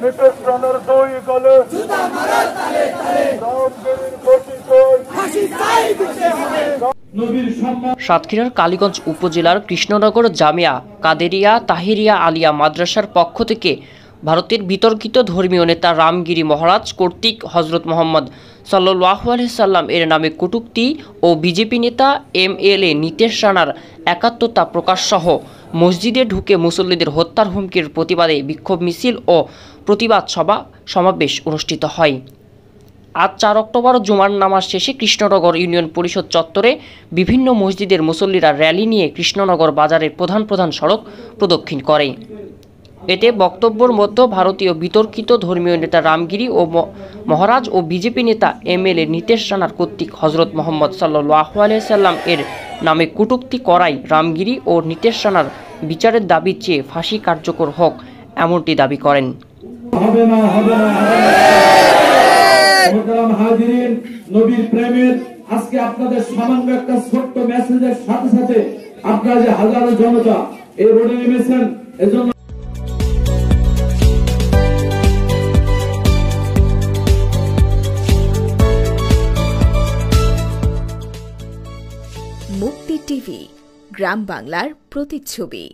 নিতেশ রানার দুই গলে রামগিরির সাতক্ষীরার কালীগঞ্জ উপজেলার কৃষ্ণনগর জামিয়া কাদেরিয়া তাহিরিয়া আলিয়া মাদ্রাসার পক্ষ থেকে ভারতের বিতর্কিত ধর্মীয় নেতা রামগিরি মহারাজ কর্তৃক হজরত মোহাম্মদ সাল্লাল্লাহু আলাইহি সাল্লাম এর নামে কটূক্তি ও বিজেপি নেতা MLA নিতেশ রানার একাত্মতা প্রকাশ সহ মসজিদে ঢুকে মুসল্লিদের হত্যার হুমকির প্রতিবাদে বিক্ষোভ মিছিল ও প্রতিবাদ সমাবেশ অনুষ্ঠিত হয়। আজ 4 অক্টোবর জুমার নামাজ শেষে কৃষ্ণনগর ইউনিয়ন পরিষদ চত্বরে বিভিন্ন মসজিদের মুসল্লিরা র্যালি নিয়ে কৃষ্ণনগর বাজারের প্রধান সড়ক প্রদক্ষিণ করে। এতে বক্তব্যের মধ্যে ভারতীয় বিতর্কিত ধর্মীয় নেতা রামগিরি ও মহারাজ ও বিজেপি নেতা MLA নিতেশ রানার কর্তৃক হজরত মোহাম্মদ সাল্লাল্লাহু আলাইহি সাল্লাম এর নামে কটূক্তি করায় রামগিরি ও নিতেশ রানার বিচারের দাবি চেয়ে ফাঁসি কার্যকর হোক এমনটি দাবি করেন। নবীর প্রেমের আজকে আপনাদের সামান্য একটা ছোট্ট মেসেজের সাথে সাথে আপনারা যে হাজারো জনতা এই রোডে নেমেছেন এজন্য মুক্তি টিভি গ্রাম বাংলার প্রতিচ্ছবি।